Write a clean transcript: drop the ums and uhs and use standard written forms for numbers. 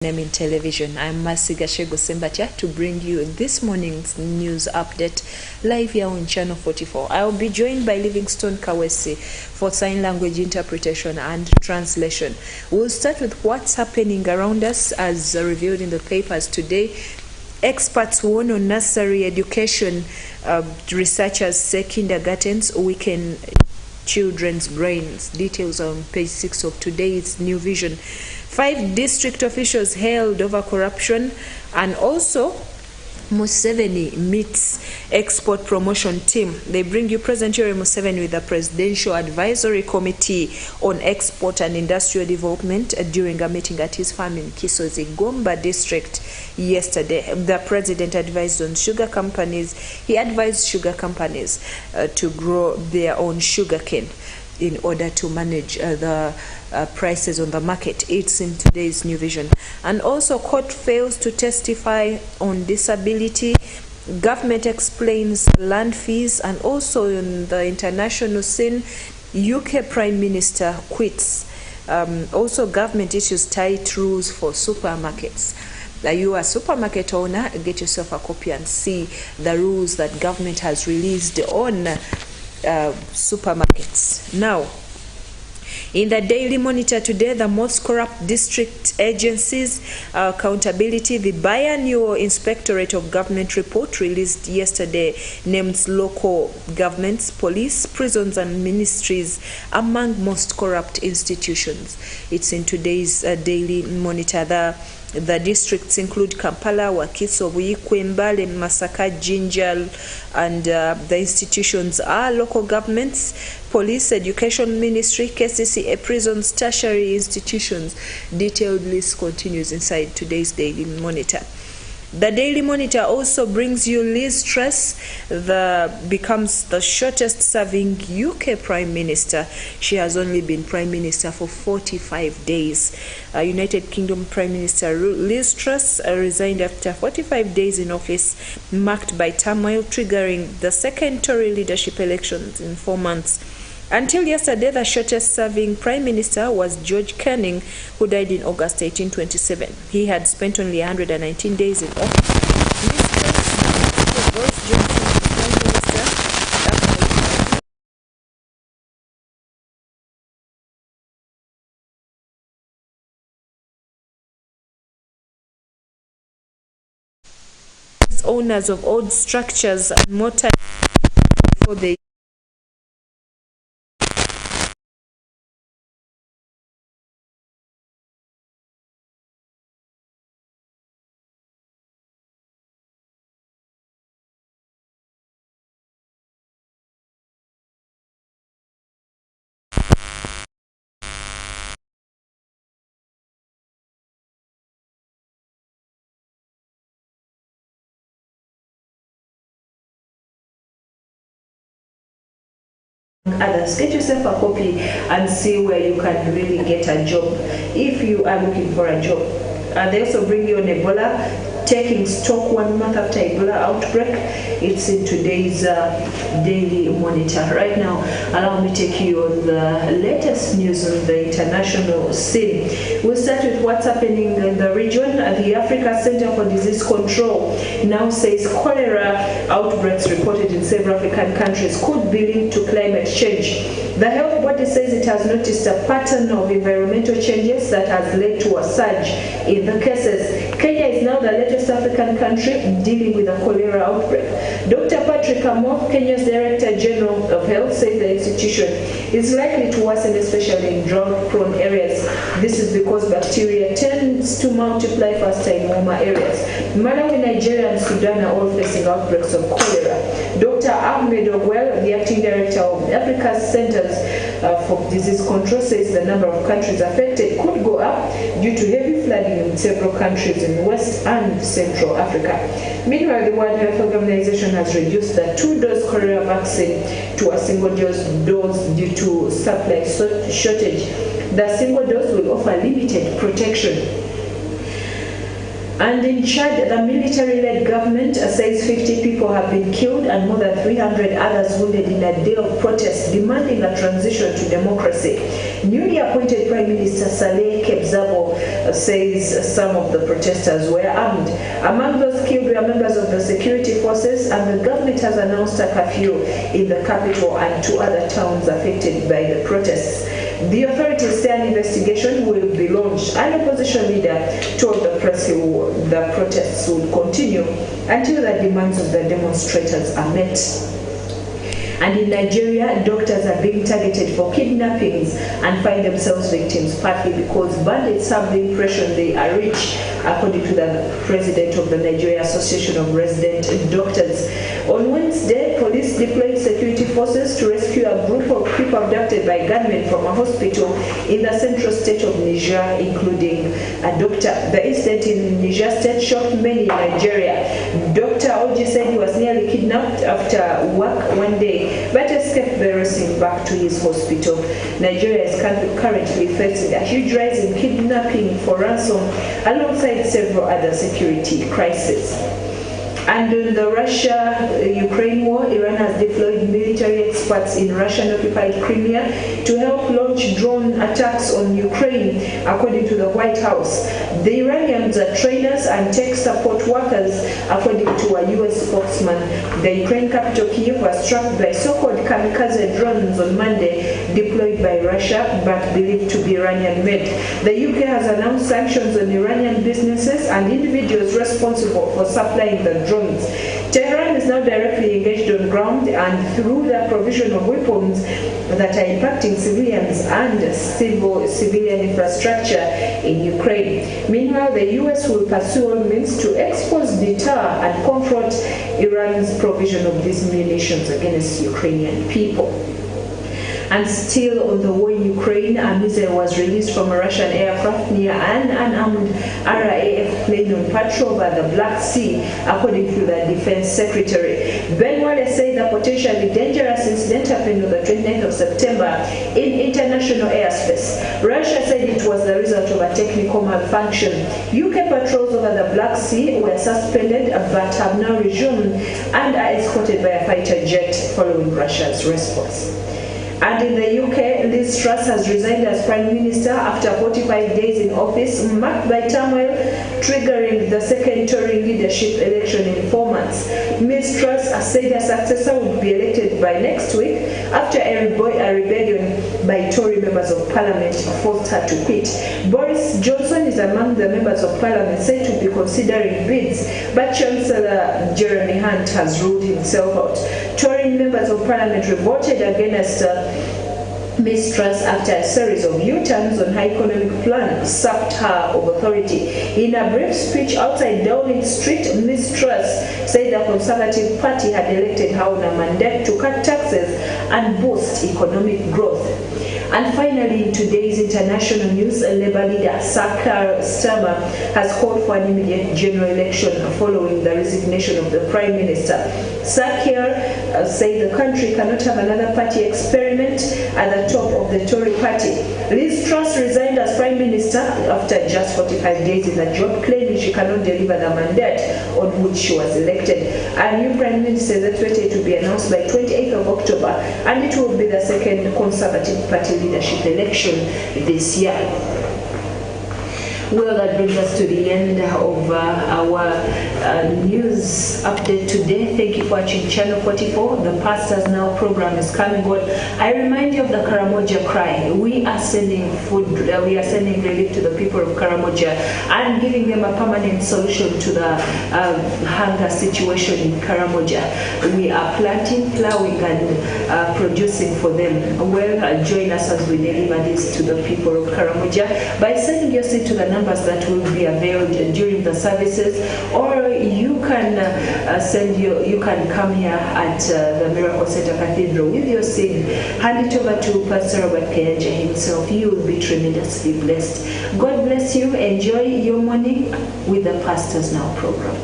Name in television. I'm Mercy Gashego Sembatia to bring you this morning's news update live here on Channel 44. I'll be joined by Livingstone Kawesi for sign language interpretation and translation. We'll start with what's happening around us as revealed in the papers today. Experts warn on nursery education. Researchers say kindergartens weaken children's brains. Details on page 6 of today's New Vision. 5 district officials held over corruption, and also Museveni meets export promotion team. They bring you President Yoweri Museveni with the Presidential Advisory Committee on Export and Industrial Development during a meeting at his farm in Kisozi, Gomba district yesterday. The president advised on sugar companies. He advised sugar companies to grow their own sugarcane in order to manage the prices on the market. It's in today's New Vision. And also, court fails to testify on disability. Government explains land fees. And also in the international scene, UK Prime Minister quits. Also, government issues tight rules for supermarkets. Are you a supermarket owner? Get yourself a copy and see the rules that government has released on supermarkets. Now, in the Daily Monitor today, the most corrupt district agencies accountability. The biannual Inspectorate of Government report released yesterday names local governments, police, prisons and ministries among most corrupt institutions. It's in today's Daily Monitor. The districts include Kampala, Wakiso, Kwembale, Masaka, Jinjal, and the institutions are local governments, police, education ministry, KCCA, prisons, tertiary institutions. Detailed list continues inside today's Daily Monitor. The Daily Monitor also brings you Liz Truss, becomes the shortest serving UK Prime Minister. She has only been Prime Minister for 45 days. United Kingdom Prime Minister Liz Truss resigned after 45 days in office, marked by turmoil triggering the second Tory leadership elections in 4 months. Until yesterday, the shortest-serving Prime Minister was George Canning, who died in August 1827. He had spent only 119 days in office. Boris Johnson, the Prime Minister, owners of old structures and more time before they others. Get yourself a copy and see where you can really get a job if you are looking for a job. They also bring you on Ebola, taking stock 1 month after Ebola outbreak. It's in today's Daily Monitor. Right now, allow me to take you on the latest news on the international scene. We'll start with what's happening in the region. The Africa Center for Disease Control now says cholera outbreaks reported in several African countries could be linked to climate change. The health body says it has noticed a pattern of environmental changes that has led to a surge in the cases. Kenya is now the latest African country dealing with a cholera outbreak. Dr. Patrick Amoth, Kenya's Director General of Health, says the institution is likely to worsen, especially in drought-prone areas. This is because bacteria tends to multiply faster in warmer areas. Malawi, Nigeria, and Sudan are all facing outbreaks of cholera. Dr. Ahmed Ogwell, the Acting Director of Africa's Centers for Disease Control, says the number of countries affected could go up due to heavy flooding in several countries in West and Central Africa. Meanwhile, the World Health Organization has reduced the 2-dose cholera vaccine to a single dose due to supply shortage. The single dose will offer limited protection. And in Chad, the military-led government says 50 people have been killed and more than 300 others wounded in a day of protests demanding a transition to democracy. Newly appointed Prime Minister Saleh Kebzabo says some of the protesters were armed. Among those killed were members of the security forces, and the government has announced a curfew in the capital and 2 other towns affected by the protests. The authorities say an investigation will be launched. An opposition leader told the press the protests would continue until the demands of the demonstrators are met. And in Nigeria, doctors are being targeted for kidnappings and find themselves victims partly because bandits have the impression they are rich, according to the president of the Nigeria Association of Resident Doctors. On Wednesday, police deployed security forces to rescue a group of people abducted by gunmen from a hospital in the central state of Niger, including a doctor. The incident in Niger state shocked many in Nigeria. Dr. Oji said he was nearly kidnapped after work one day, but escaped by racing back to his hospital. Nigeria is currently facing a huge rise in kidnapping for ransom, alongside several other security crises. And in the Russia-Ukraine war, Iran has deployed military experts in Russian-occupied Crimea to help launch drone attacks on Ukraine, according to the White House. The Iranians are trainers and tech support workers, according to a U.S. spokesman. The Ukraine capital Kyiv was struck by so-called kamikaze drones on Monday, deployed by Russia, but believed to be Iranian-made. The UK has announced sanctions on Iranian businesses and individuals responsible for supplying the drones. Tehran is now directly engaged on ground and through the provision of weapons that are impacting civilians and civilian infrastructure in Ukraine. Meanwhile, the US will pursue all means to expose, deter, and confront Iran's provision of these munitions against Ukrainian people. And still on the war in Ukraine, a missile was released from a Russian aircraft near an unarmed RAF plane on patrol over the Black Sea, according to the Defense Secretary. Ben Wallace said the potentially dangerous incident happened on the 29th of September in international airspace. Russia said it was the result of a technical malfunction. UK patrols over the Black Sea were suspended but have now resumed and are escorted by a fighter jet following Russia's response. And in the UK, Liz Truss has resigned as Prime Minister after 45 days in office, marked by turmoil, triggering the second Tory leadership election in 4 months. Ms. Truss said her successor would be elected by next week after a rebellion by Tory members of Parliament forced her to quit. Boris Johnson is among the members of Parliament said to be considering bids, but Chancellor Jeremy Hunt has ruled himself out. Tory members of Parliament revolted against Ms. Truss after a series of U-turns on her economic plan sapped her of authority. In a brief speech outside Downing Street, Ms. Truss said the Conservative Party had elected her on a mandate to cut taxes and boost economic growth. And finally, in today's international news, Labour leader Sir Keir Starmer has called for an immediate general election following the resignation of the Prime Minister. Sir Keir said the country cannot have another party experiment at the top of the Tory party. Liz Truss resigned as Prime Minister after just 45 days in the job, claiming she cannot deliver the mandate on which she was elected. A new Prime Minister is expected to be announced by 28th of October, and it will be the second Conservative Party leadership election this year. Well, that brings us to the end of our news update today. Thank you for watching Channel 44. The Pastors Now program is coming on. I remind you of the Karamoja cry. We are sending food, we are sending relief to the people of Karamoja and giving them a permanent solution to the hunger situation in Karamoja. We are planting, plowing, and producing for them. Well, join us as we deliver this to the people of Karamoja by sending your seed to the numbers that will be availed during the services, or you can you can come here at the Miracle Center Cathedral with your seed, hand it over to Pastor Robert Kayanja himself. You will be tremendously blessed. God bless you. Enjoy your morning with the Pastors Now program.